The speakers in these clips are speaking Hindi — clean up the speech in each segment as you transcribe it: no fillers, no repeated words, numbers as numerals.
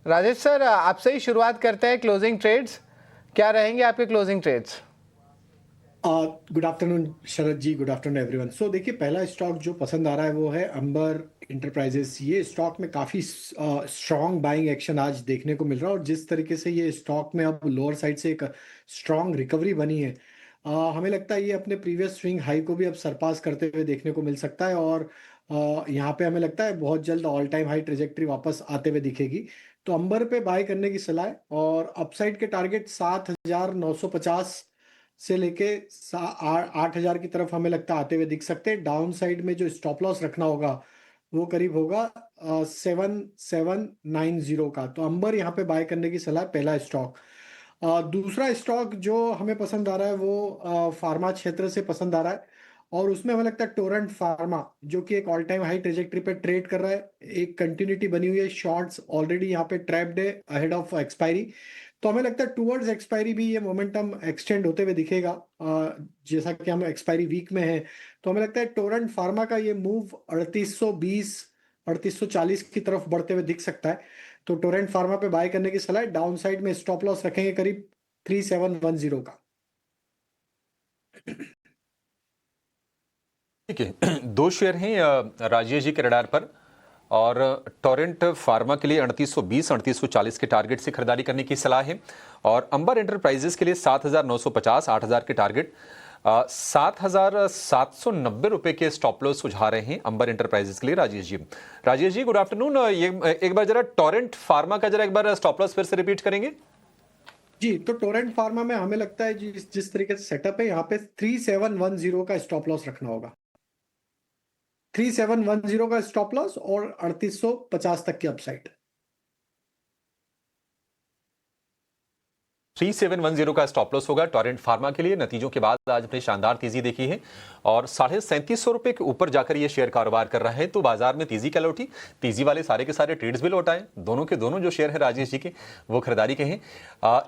राजेश सर, आपसे ही शुरुआत करते हैं। क्लोजिंग ट्रेड्स क्या रहेंगे आपके क्लोजिंग ट्रेड्स? गुड आफ्टरनून शरद जी, गुड आफ्टरनून एवरीवन। सो देखिए, पहला स्टॉक जो पसंद आ रहा है वो है अंबर इंटरप्राइजेस। ये स्टॉक में काफ़ी स्ट्रॉन्ग बाइंग एक्शन आज देखने को मिल रहा है, और जिस तरीके से ये स्टॉक में अब लोअर साइड से एक स्ट्रॉन्ग रिकवरी बनी है, हमें लगता है ये अपने प्रीवियस स्विंग हाई को भी अब सरपास करते हुए देखने को मिल सकता है। और यहाँ पे हमें लगता है बहुत जल्द ऑल टाइम हाई ट्रेजेक्टरी वापस आते हुए दिखेगी। तो अंबर पे बाय करने की सलाह है, और अपसाइड के टारगेट 7,950 से लेके 8,000 की तरफ हमें लगता है आते हुए दिख सकते हैं। डाउन साइड में जो स्टॉप लॉस रखना होगा वो करीब होगा 7,790 का। तो अंबर यहाँ पे बाय करने की सलाह है, पहला स्टॉक। दूसरा स्टॉक जो हमें पसंद आ रहा है वो फार्मा क्षेत्र से पसंद आ रहा है, और उसमें हमें लगता है टोरेंट फार्मा, जो कि एक ऑल टाइम हाई ट्रेजेक्टरी पे ट्रेड कर रहा है। एक कंटिन्यूटी बनी हुई है, शॉर्ट्स ऑलरेडी यहाँ पे ट्रैप्ड है अहेड ऑफ एक्सपायरी। तो हमें लगता है टूवर्ड्स एक्सपायरी भी ये मोमेंटम एक्सटेंड होते हुए दिखेगा। जैसा कि हम एक्सपायरी वीक में हैं, तो हमें लगता है टोरेंट फार्मा का ये मूव 3820 3840 की तरफ बढ़ते हुए दिख सकता है। तो टोरेंट फार्मा पे बाय करने की सलाह है। डाउन साइड में स्टॉप लॉस रखेंगे करीब 3710 का। ठीक है। दो शेयर हैं राजेश जी के रडार पर, और टोरेंट फार्मा के लिए 3820 3840 के टारगेट से खरीदारी करने की सलाह है, और अंबर एंटरप्राइजेस के लिए 7,950 8,000 के टारगेट, 7,790 रुपए के स्टॉप लॉस सुझा रहे हैं अंबर एंटरप्राइजेस के लिए राजेश जी। Rajesh ji, good afternoon. ये एक बार जरा टोरेंट फार्मा का जरा एक बार स्टॉप लॉस फिर से रिपीट करेंगे? जी, तो टोरेंट फार्मा में हमें लगता है जिस जिस तरीके से सेटअप है, यहाँ पे 3710 का स्टॉप लॉस रखना होगा। 3710 का स्टॉप लॉस और 3850 तक की अपसाइड। 3710 का स्टॉप लॉस होगा टोरेंट फार्मा के लिए। नतीजों के बाद आज अपनी शानदार तेजी देखी है, और 3750 रुपए के ऊपर जाकर यह शेयर कारोबार कर रहा है। तो बाजार में तेजी क्या लौटी, तेजी वाले सारे के सारे ट्रेड्स भी लौटाए। दोनों के दोनों जो शेयर है राजेश जी के, वो खरीदारी के हैं।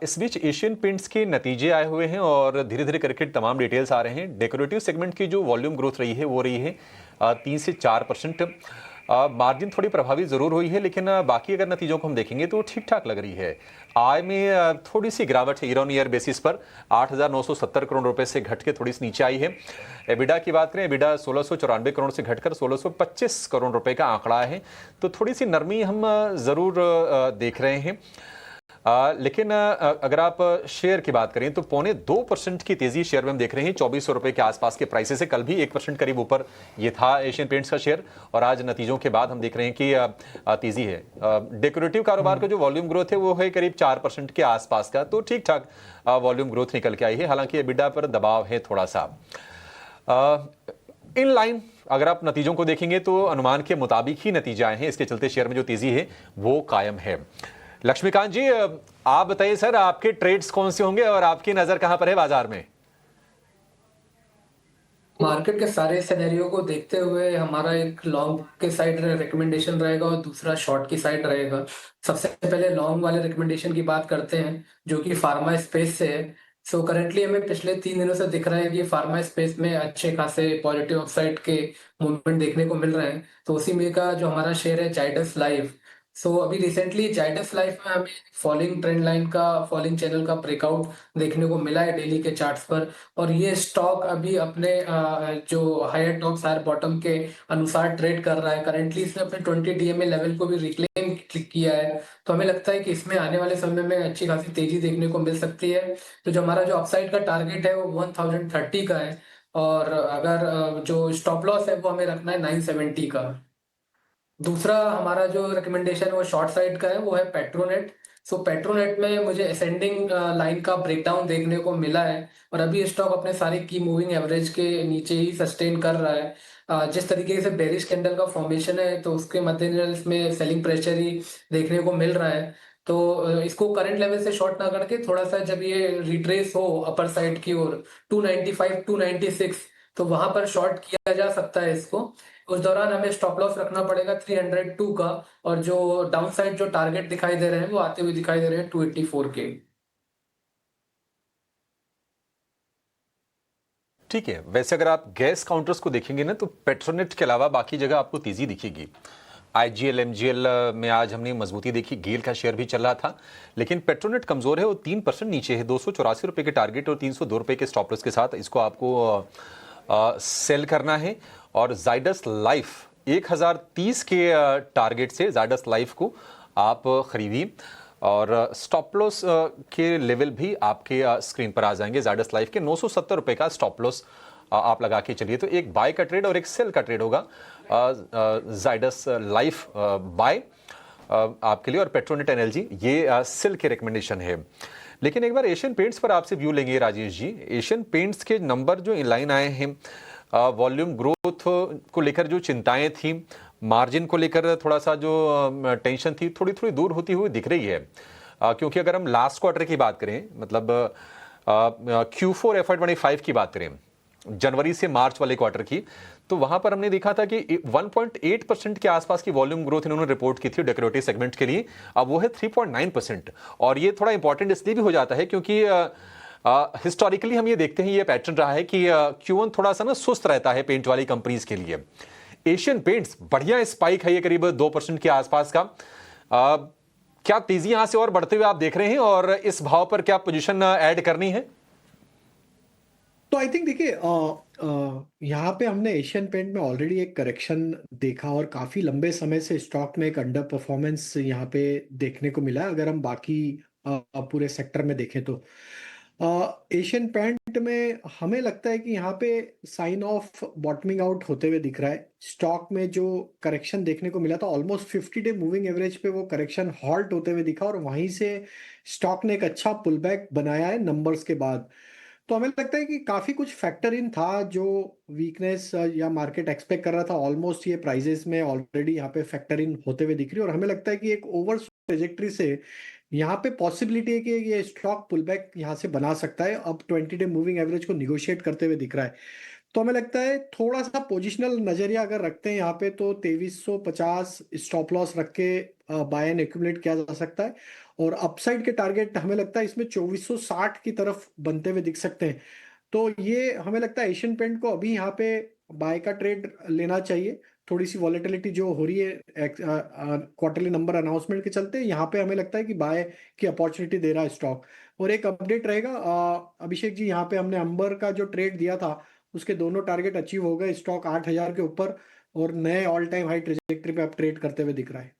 इस बीच एशियन पेंट्स के नतीजे आए हुए हैं, और धीरे धीरे करके तमाम डिटेल्स आ रहे हैं। डेकोरेटिव सेगमेंट की जो वॉल्यूम ग्रोथ रही है वो रही है 3 से 4%। मार्जिन थोड़ी प्रभावित जरूर हुई है, लेकिन बाकी अगर नतीजों को हम देखेंगे तो ठीक ठाक लग रही है। आय में थोड़ी सी गिरावट है ईयर ऑन ईयर बेसिस पर, 8,970 करोड़ रुपए से घट के थोड़ी सी नीचे आई है। एबिडा की बात करें, एबिडा 1,694 करोड़ से घटकर 1,625 करोड़ रुपए का आंकड़ा है। तो थोड़ी सी नरमी हम जरूर देख रहे हैं। लेकिन अगर आप शेयर की बात करें तो 0.25% की तेजी शेयर में हम देख रहे हैं। 2400 रुपए के आसपास के प्राइसेस से कल भी 1% करीब ऊपर ये था एशियन पेंट्स का शेयर, और आज नतीजों के बाद हम देख रहे हैं कि तेजी है। डेकोरेटिव कारोबार का जो वॉल्यूम ग्रोथ है वो है करीब 4% के आसपास का। तो ठीक ठाक वॉल्यूम ग्रोथ निकल के आई है, हालांकि एबिडा पर दबाव है थोड़ा सा। इन लाइन अगर आप नतीजों को देखेंगे तो अनुमान के मुताबिक ही नतीजे आए हैं, इसके चलते शेयर में जो तेजी है वो कायम है। लक्ष्मीकांत जी, आप बताइए सर, आपके ट्रेड्स कौन से होंगे और आपकी नजर कहां पर है बाजार में? मार्केट के सारे सिनेरियो को देखते हुए हमारा एक लॉन्ग के साइड रिकमेंडेशन रहेगा और दूसरा शॉर्ट की साइड रहेगा। सबसे पहले लॉन्ग वाले रिकमेंडेशन की बात करते हैं, जो कि फार्मा स्पेस से है। सो करंटली हमें पिछले 3 दिनों से दिख रहा है कि फार्मा स्पेस में अच्छे खासे पॉजिटिव अपसाइड के मूवमेंट देखने को मिल रहे हैं। तो उसी में का जो हमारा शेयर है जाइडस लाइफ। सो अभी रिसेंटली जाइडस लाइफ में हमें फॉलिंग ट्रेंड लाइन का, फॉलिंग चैनल का ब्रेकआउट देखने को मिला है डेली के चार्ट्स पर। और ये स्टॉक अभी अपने जो हायर टॉप हायर बॉटम के अनुसार ट्रेड कर रहा है। करंटली इसने अपने 20 डीएमए लेवल को भी रिक्लेम किया है। तो हमें लगता है कि इसमें आने वाले समय में अच्छी खासी तेजी देखने को मिल सकती है। तो जो हमारा जो अपसाइड का टारगेट है वो 1030 का है, और अगर जो स्टॉप लॉस है वो हमें रखना है 970 का। दूसरा हमारा जो रिकमेंडेशन है वो शॉर्ट साइड का है, वो है पेट्रोनेट। सो पेट्रोनेट में मुझे असेंडिंग लाइन का ब्रेकडाउन देखने को मिला है, और अभी स्टॉक अपने सारे की मूविंग एवरेज के नीचे ही सस्टेन कर रहा है। जिस तरीके से बेरिश कैंडल का फॉर्मेशन है, तो उसके मद्देनजर इसमें सेलिंग प्रेशर ही देखने को मिल रहा है। तो इसको करंट लेवल से शॉर्ट ना करके थोड़ा सा जब ये रिट्रेस हो अपर साइड की ओर 295 296, तो वहां पर शॉर्ट किया जा सकता है इसको। उस दौरान हमें स्टॉप लॉस रखना पड़ेगा 302 का, और जो डाउन साइड जो टारगेट दिखाई दे रहे हैं वो आते हुए दिखाई दे रहे हैं 284 के। ठीक है, वैसे अगर आप गैस काउंटर्स को देखेंगे ना, तो पेट्रोनेट के अलावा बाकी जगह आपको तेजी दिखेगी। IGL MGL में आज हमने मजबूती देखी, गेल का शेयर भी चल रहा था, लेकिन पेट्रोनेट कमजोर है, वो 3% नीचे है, 284 रुपए के टारगेट और 302 रुपए के स्टॉप लॉस के साथ इसको आपको सेल करना है। और जाइडस लाइफ 1030 के टारगेट से जाइडस लाइफ को आप खरीदिए और स्टॉप लॉस के लेवल भी आपके स्क्रीन पर आ जाएंगे। जाइडस लाइफ के 970 रुपए का स्टॉप लॉस आप लगा के चलिए। तो एक बाय का ट्रेड और एक सेल का ट्रेड होगा जाइडस लाइफ बाय आपके लिए और पेट्रोनेट एनर्जी ये सेल के रिकमेंडेशन है। लेकिन एक बार एशियन पेंट्स पर आपसे व्यू लेंगे राजेश जी। एशियन पेंट्स के नंबर जो इनलाइन आए हैं, वॉल्यूम ग्रोथ को लेकर जो चिंताएं थी, मार्जिन को लेकर थोड़ा सा जो टेंशन थी, थोड़ी थोड़ी दूर होती हुई दिख रही है। क्योंकि अगर हम लास्ट क्वार्टर की बात करें, मतलब Q4 FY25 की बात करें, जनवरी से मार्च वाले क्वार्टर की, तो वहां पर हमने देखा था कि 1.8% के आसपास की वॉल्यूम ग्रोथ इन्होंने रिपोर्ट की थी डेकोरेटिव सेगमेंट के लिए। अब वो है 3.9%। और ये थोड़ा इंपॉर्टेंट इसलिए भी हो जाता है क्योंकि हिस्टोरिकली हम ये देखते हैं, ये पैटर्न रहा है कि Q1 थोड़ा सा ना सुस्त रहता है पेंट वाली कंपनीज के लिए। एशियन पेंट्स बढ़िया स्पाइक है, ये करीब 2% के आसपास का। क्या तेजी यहां से और बढ़ते हुए आप देख रहे हैं और इस भाव पर क्या पोजीशन ऐड करनी है? तो आई थिंक देखिए, यहाँ पे हमने एशियन पेंट में ऑलरेडी एक करेक्शन देखा और काफी लंबे समय से स्टॉक में एक अंडर परफॉर्मेंस यहाँ पे देखने को मिला। अगर हम बाकी पूरे सेक्टर में देखें तो एशियन पेंट में हमें लगता है कि यहाँ पे साइन ऑफ बॉटमिंग आउट होते हुए दिख रहा है। स्टॉक में जो करेक्शन देखने को मिला था, ऑलमोस्ट 50-डे मूविंग एवरेज पे वो करेक्शन हॉल्ट होते हुए दिखा और वहीं से स्टॉक ने एक अच्छा पुल बैक बनाया है नंबर्स के बाद। तो हमें लगता है कि काफी कुछ फैक्टर इन था जो वीकनेस या मार्केट एक्सपेक्ट कर रहा था, ऑलमोस्ट ये प्राइजेस में ऑलरेडी यहाँ पे फैक्टर इन होते हुए दिख रही है। और हमें लगता है कि एक ओवर ट्रेजेक्ट्री से यहाँ पे पॉसिबिलिटी है कि ये स्टॉक पुल बैक यहाँ से बना सकता है। अब 20-डे मूविंग एवरेज को निगोशिएट करते हुए दिख रहा है। तो हमें लगता है थोड़ा सा पोजिशनल नजरिया अगर रखते हैं यहाँ पे, तो 2350 स्टॉप लॉस रख के बाय एंड एक्यूमुलेट किया जा सकता है। और अपसाइड के टारगेट हमें लगता है इसमें 2460 की तरफ बनते हुए दिख सकते हैं। तो ये हमें लगता है एशियन पेंट को अभी यहाँ पे बाय का ट्रेड लेना चाहिए। थोड़ी सी वॉलेटिलिटी जो हो रही है क्वार्टरली नंबर अनाउंसमेंट के चलते, यहाँ पे हमें लगता है कि बाय की अपॉर्चुनिटी दे रहा है स्टॉक। और एक अपडेट रहेगा अभिषेक जी, यहाँ पे हमने अंबर का जो ट्रेड दिया था उसके दोनों टारगेट अचीव हो गए। स्टॉक 8000 के ऊपर और नए ऑल टाइम हाई ट्रेजेक्टरी पे अब ट्रेड करते हुए दिख रहा है।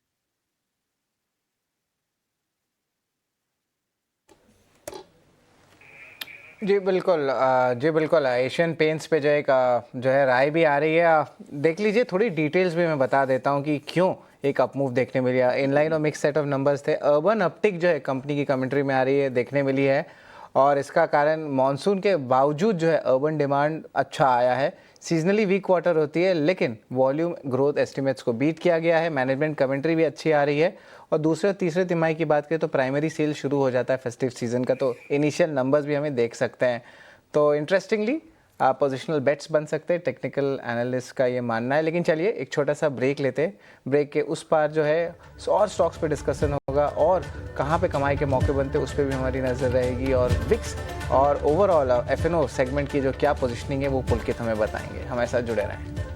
जी बिल्कुल एशियन पेंट्स पे जो एक जो है राय भी आ रही है, देख लीजिए। थोड़ी डिटेल्स भी मैं बता देता हूँ कि क्यों एक अपमूव देखने मिली है। इनलाइन और मिक्स सेट ऑफ नंबर्स थे। अर्बन अपटिक जो है कंपनी की कमेंट्री में आ रही है, देखने मिली है। और इसका कारण मानसून के बावजूद जो है अर्बन डिमांड अच्छा आया है। सीजनली वीक क्वार्टर होती है, लेकिन वॉल्यूम ग्रोथ एस्टिमेट्स को बीट किया गया है। मैनेजमेंट कमेंट्री भी अच्छी आ रही है। और दूसरे तीसरे तिमाही की बात करें तो प्राइमरी सेल शुरू हो जाता है फेस्टिव सीजन का, तो इनिशियल नंबर्स भी हमें देख सकते हैं। तो इंटरेस्टिंगली पोजिशनल बेट्स बन सकते हैं, टेक्निकल एनालिस्ट का ये मानना है। लेकिन चलिए एक छोटा सा ब्रेक लेते हैं। ब्रेक के उस पार जो है और स्टॉक्स पे डिस्कशन होगा और कहाँ पे कमाई के मौके बनते हैं उस पर भी हमारी नज़र रहेगी। और विक्स और ओवरऑल F&O सेगमेंट की जो क्या पोजिशनिंग है वो पुलकित हमें बताएंगे। हमारे साथ जुड़े रहें।